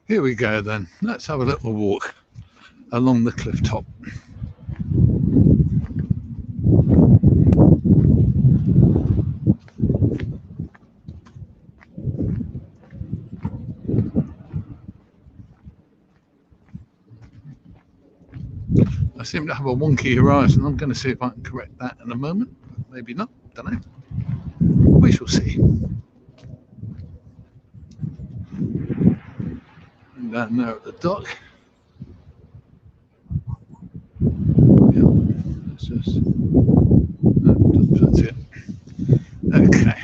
Here we go then. Let's have a little walk along the cliff top. I seem to have a wonky horizon. I'm going to see if I can correct that in a moment. Maybe not. Don't know. We shall see. And down there at the dock. Yeah, that's just. No, that's it. Okay.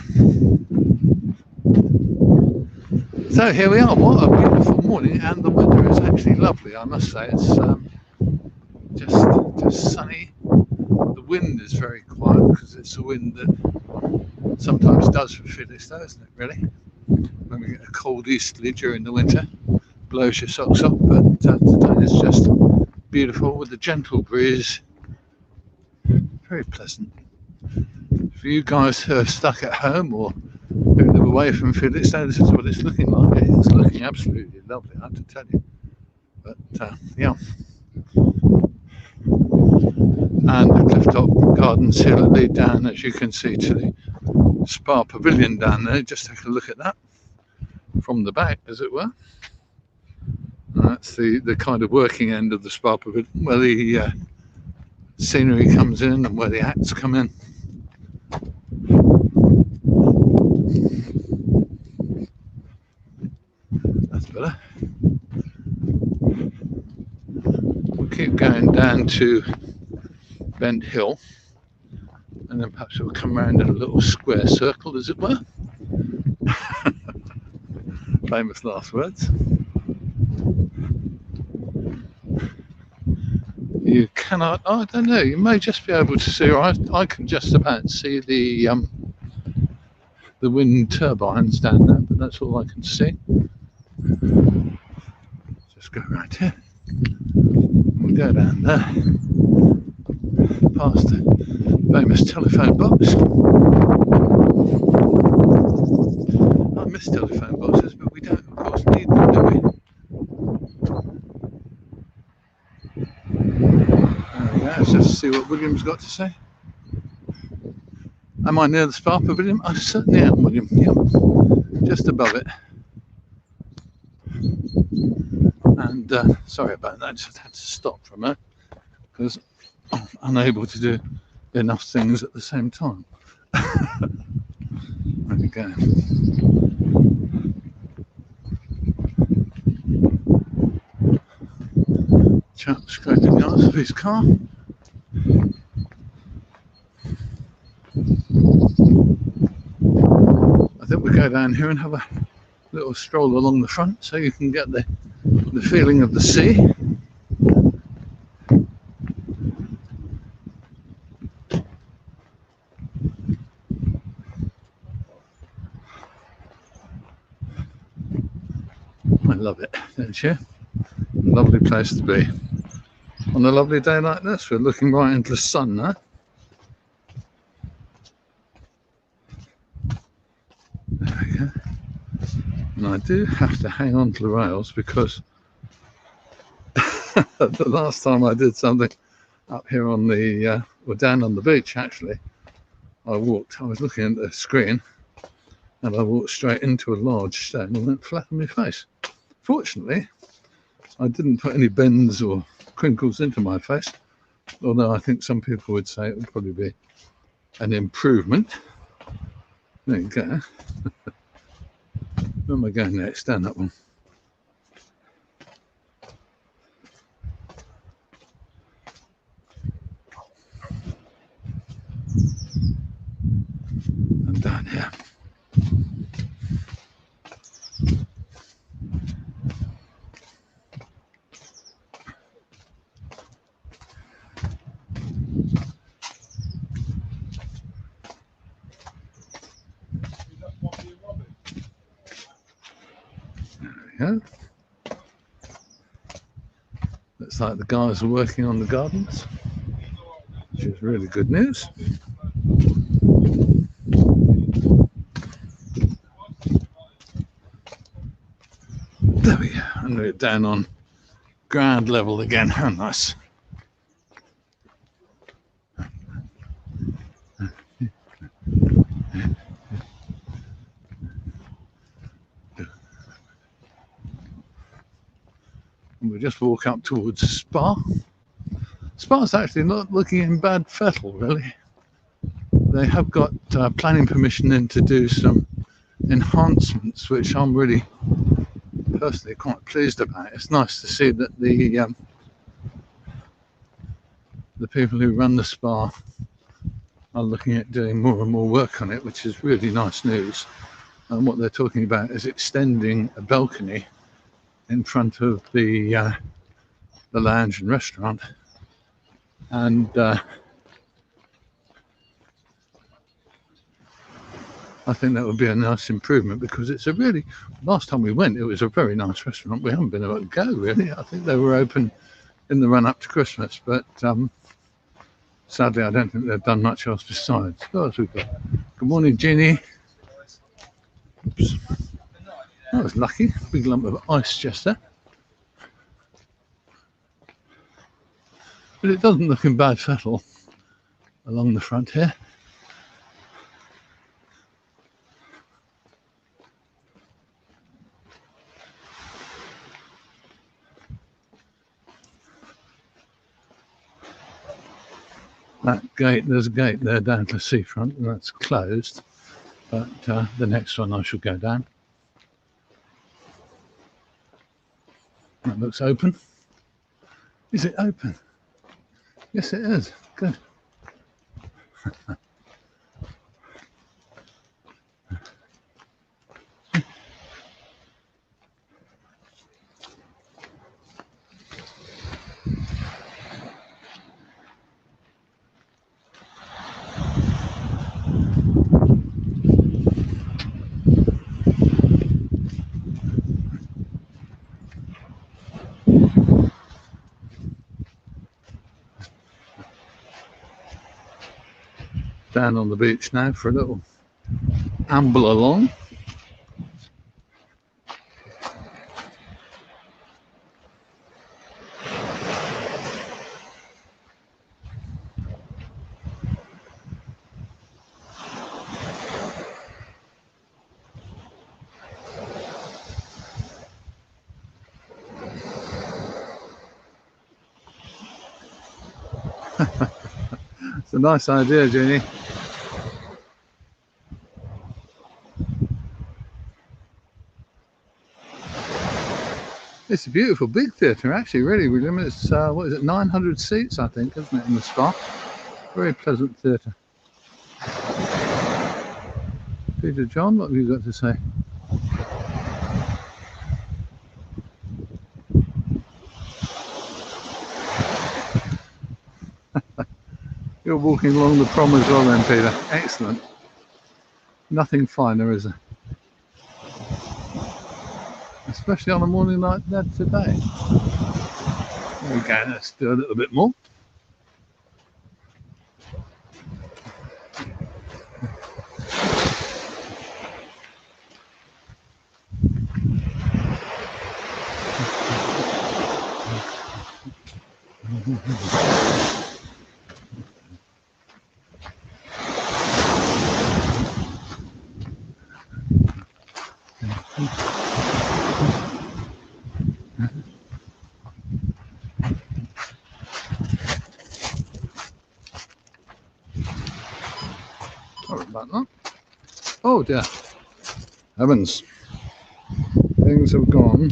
So here we are. What a beautiful morning, and the weather is actually lovely. I must say, it's just sunny. The wind is very quiet because it's a wind that sometimes does for Felixstowe, isn't it? Really, when we get a cold easterly during the winter, blows your socks off. But today is just beautiful with a gentle breeze. Very pleasant. For you guys who are stuck at home or who live away from Felixstowe, this is what it's looking like. It's looking absolutely lovely, I have to tell you. But yeah. And the clifftop gardens here that lead down, as you can see, to the spa pavilion down there. Just take a look at that from the back, as it were. And that's the kind of working end of the spa pavilion, where the scenery comes in and where the acts come in. That's better. We'll keep going down to Bent Hill, and then perhaps we'll come around in a little square circle, as it were. Famous last words. You cannot, I don't know, you may just be able to see, or I can just about see the wind turbines down there, but that's all I can see. Just go right here. We'll go down there, past the famous telephone box. I miss telephone boxes, but we don't, of course, need them, do we? There we go, let's just see what William's got to say. Am I near the spa pavilion? I certainly am, William. Yeah, just above it. And sorry about that, I just had to stop for a minute because I'm unable to do enough things at the same time. There we go. Chap scraping the ice of his car. I think we'll go down here and have a little stroll along the front so you can get the feeling of the sea. I love it, don't you? Lovely place to be. On a lovely day like this, we're looking right into the sun now. There we go. And I do have to hang on to the rails because the last time I did something up here on the, or down on the beach actually, I was looking at the screen and I walked straight into a large stone and went flat on my face. Fortunately, I didn't put any bends or crinkles into my face, although I think some people would say it would probably be an improvement. There you go. Where am I going next? Down that one. And down here. There we go. Looks like the guys are working on the gardens, which is really good news. There we go, and Finally down on ground level again. How nice. And we'll just walk up towards Spa. Spa's actually not looking in bad fettle, really. They have got planning permission in to do some enhancements, which I'm really personally quite pleased about. It's nice to see that the people who run the Spa are looking at doing more and more work on it, which is really nice news. And what they're talking about is extending a balcony in front of the lounge and restaurant, and I think that would be a nice improvement, because it's a really, last time we went, it was a very nice restaurant. We haven't been able to go, really. I think they were open in the run up to Christmas, but sadly I don't think they've done much else besides. What else we've got? Good morning, Jeannie. Oops. That was lucky. Big lump of ice just there. But it doesn't look in bad fettle along the front here. That gate, there's a gate there down to the seafront, and that's closed. But the next one I shall go down. That looks open. Is it open? Yes, it is. Good. Down on the beach now for a little amble along. It's a nice idea, Jeannie. It's a beautiful big theatre, actually, really. It's, what is it, 900 seats, I think, isn't it, in the Spa? Very pleasant theatre. Peter John, what have you got to say? You're walking along the prom as well then, Peter. Excellent. Nothing finer, is there? Especially on a morning like that today. There we go, let's do a little bit more. Sorry about that. Oh dear. Heavens. Things have gone.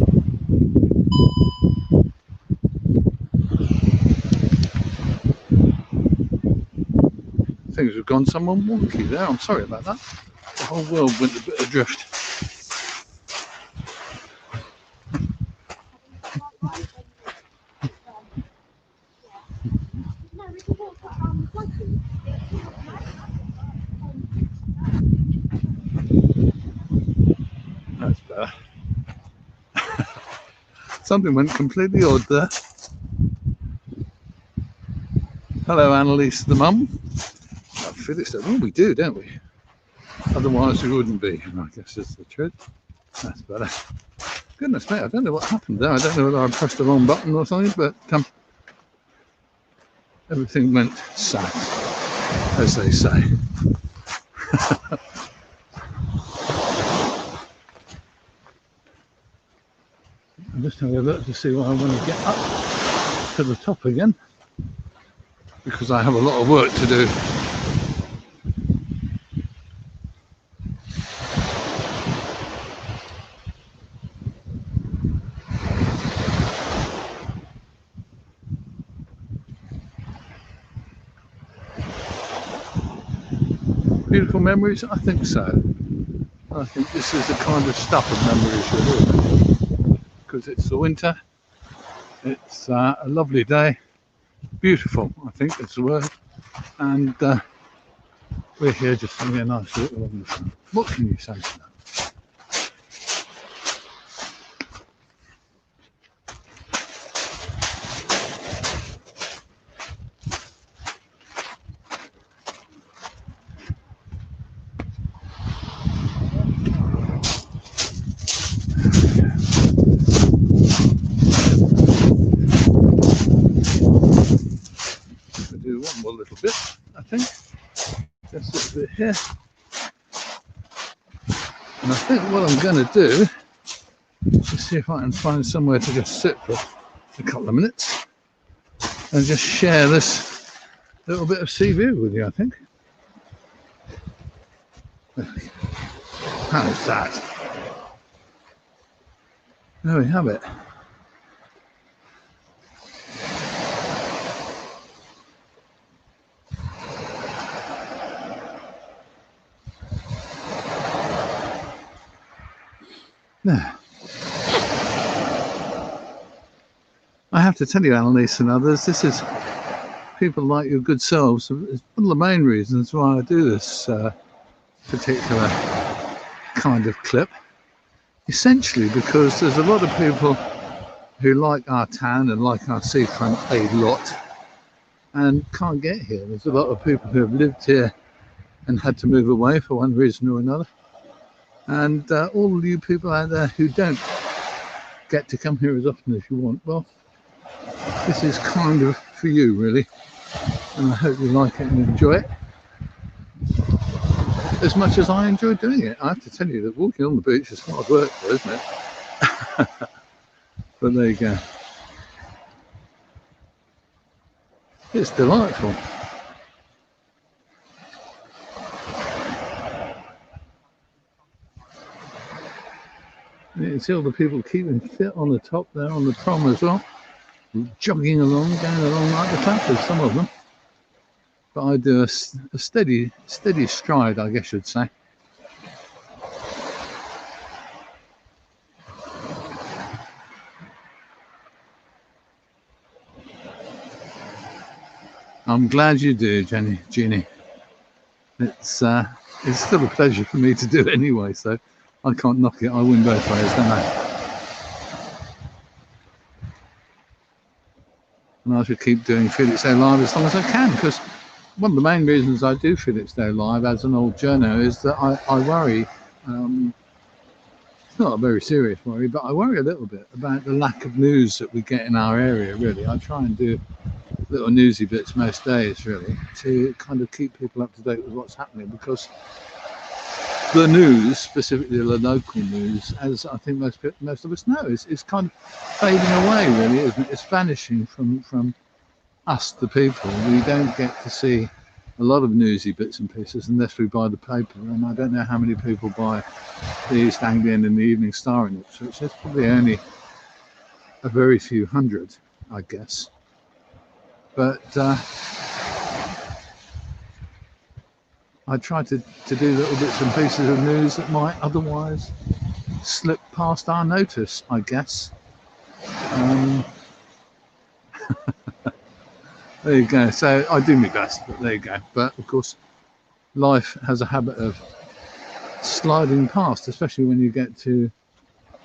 Things have gone somewhat wonky there. I'm sorry about that. The whole world went a bit adrift. That's better. Something went completely odd there. Hello, Annalise, the mum. I finished it. Well, we do, don't we? Otherwise, we wouldn't be. I guess that's the truth. That's better. Goodness me, I don't know what happened there. I don't know whether I pressed the wrong button or something, but everything went south, as they say. I'm just having a look to see why I want to get up to the top again, because I have a lot of work to do. Beautiful memories? I think so. I think this is the kind of stuff of memories really, because it's the winter, it's a lovely day, beautiful I think is the word, and we're here just having a nice little on the front. What can you say to that? Do one more little bit, I think, just a little bit here, and I think what I'm going to do is see if I can find somewhere to just sit for a couple of minutes and just share this little bit of sea view with you. I think. How's that? There we have it. There. I have to tell you, Annalise and others, this is people like your good selves. It's one of the main reasons why I do this particular kind of clip. Essentially because there's a lot of people who like our town and like our seafront a lot and can't get here. There's a lot of people who have lived here and had to move away for one reason or another. And all of you people out there who don't get to come here as often as you want, well, this is kind of for you, really. And I hope you like it and enjoy it as much as I enjoy doing it. I have to tell you that walking on the beach is hard work, though, isn't it? But there you go. It's delightful. You can see all the people keeping fit on the top there on the prom as well, jogging along, going along like the clappers, some of them. But I do a steady stride, I guess you'd say. I'm glad you do, Jeannie. It's still a pleasure for me to do it anyway, so I can't knock it. I win both ways, don't I? And I should keep doing Felix Day Live as long as I can, because one of the main reasons I do Felix Day Live as an old journo is that I worry, it's not a very serious worry, but I worry a little bit about the lack of news that we get in our area, really. I try and do little newsy bits most days, really, to kind of keep people up to date with what's happening, because the news, specifically the local news, as I think most of us know, is kind of fading away, really, isn't it? It's vanishing from us, the people. We don't get to see a lot of newsy bits and pieces unless we buy the paper, and I don't know how many people buy the East Anglian and the Evening Star in Ipswich. There's probably only a very few hundred, I guess. But I try to do little bits and pieces of news that might otherwise slip past our notice, I guess. There you go. So I do my best, but there you go. But of course, life has a habit of sliding past, especially when you get to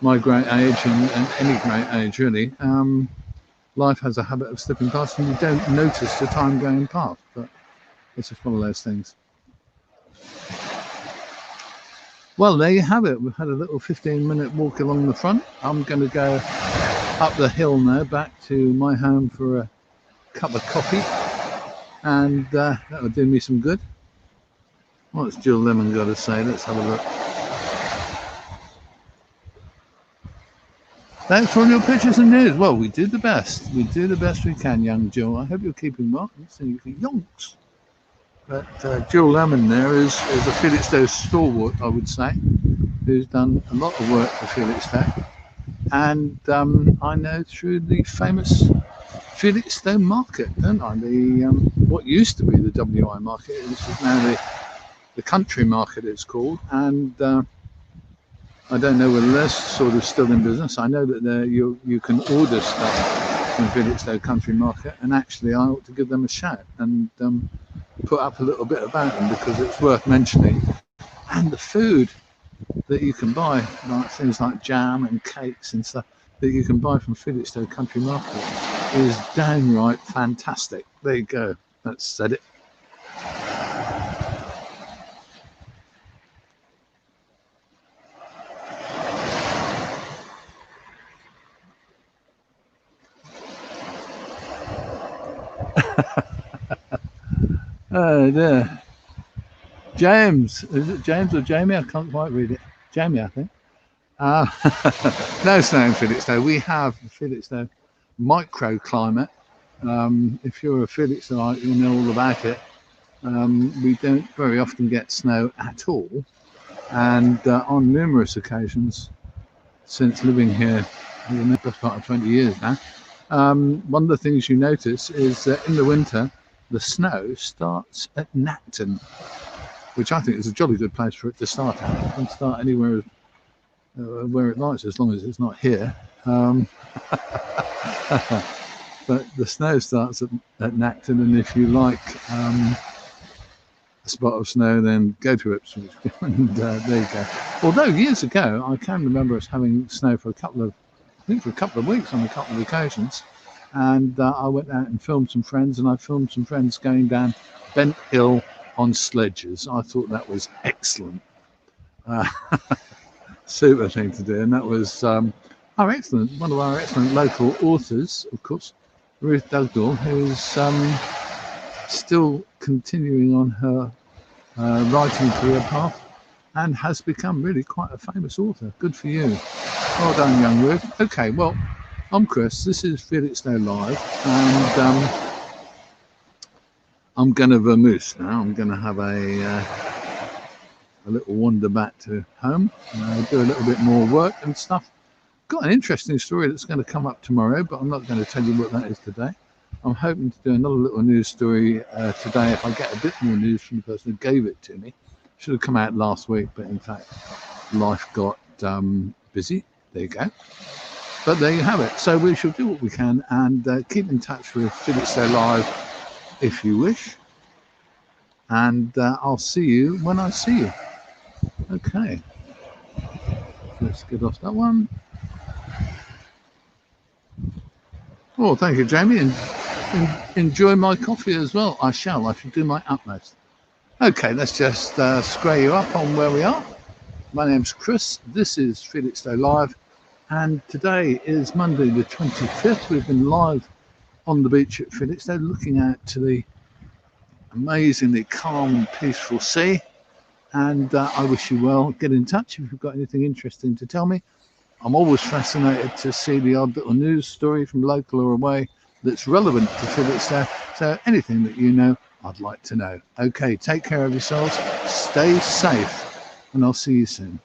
my great age and any great age, really. Life has a habit of slipping past and you don't notice the time going past, but it's just one of those things. Well, there you have it. We've had a little 15-minute walk along the front. I'm going to go up the hill now back to my home for a cup of coffee, and that'll do me some good. What's Jill Lemon got to say? Let's have a look. Thanks for all your pictures and news. Well, we do the best. We do the best we can, young Jill. I hope you're keeping well. I'm seeing you for yonks. But Jill Lemon there is a Felixstowe stalwart, I would say, who's done a lot of work for Felixstowe. And I know through the famous Felixstowe market, don't I? The what used to be the WI market, which is now the country market, it's called. And I don't know whether they're sort of still in business. I know that you can order stuff from Felixstowe Country Market, and actually I ought to give them a shout and put up a little bit about them, because it's worth mentioning. And the food that you can buy, like things like jam and cakes and stuff that you can buy from Felixstowe Country Market, is downright fantastic. There you go. That's said it. Oh dear. James, is it James or Jamie? I can't quite read it. Jamie, I think. No snow in Felixstowe. We have Felixstowe microclimate. If you're a Felixstoweite, you'll know all about it. We don't very often get snow at all, and on numerous occasions since living here for the best part of 20 years now, one of the things you notice is that in the winter the snow starts at Nacton, which I think is a jolly good place for it to start at. It can start anywhere where it likes, as long as it's not here. But the snow starts at Nacton, and if you like a spot of snow, then go to Ipswich. And there you go. Although years ago, I can remember us having snow for a couple of weeks on a couple of occasions. And I went out and filmed some friends, and I filmed some friends going down Bent Hill on sledges. I thought that was excellent. Super thing to do. And that was one of our excellent local authors, of course, Ruth Dugdale, who's still continuing on her writing career path and has become really quite a famous author. Good for you. Well done, young Ruth. Okay, well, I'm Chris. This is Felixstowe Live, and I'm going to vermouth now. I'm going to have a little wander back to home, do a little bit more work and stuff. Got an interesting story that's going to come up tomorrow, but I'm not going to tell you what that is today. I'm hoping to do another little news story today if I get a bit more news from the person who gave it to me. Should have come out last week, but in fact, life got busy. There you go. But there you have it. So we shall do what we can and keep in touch with Felixstowe Live if you wish. And I'll see you when I see you. Okay. Let's get off that one. Oh, thank you, Jamie. And enjoy my coffee as well. I shall. I should do my utmost. Okay, let's just square you up on where we are. My name's Chris. This is Felixstowe Live. And today is Monday the 25th. We've been live on the beach at Felixstowe, looking out to the amazingly calm and peaceful sea. And I wish you well. Get in touch if you've got anything interesting to tell me. I'm always fascinated to see the odd little news story from local or away that's relevant to Felixstowe. So anything that you know, I'd like to know. Okay, take care of yourselves. Stay safe, and I'll see you soon.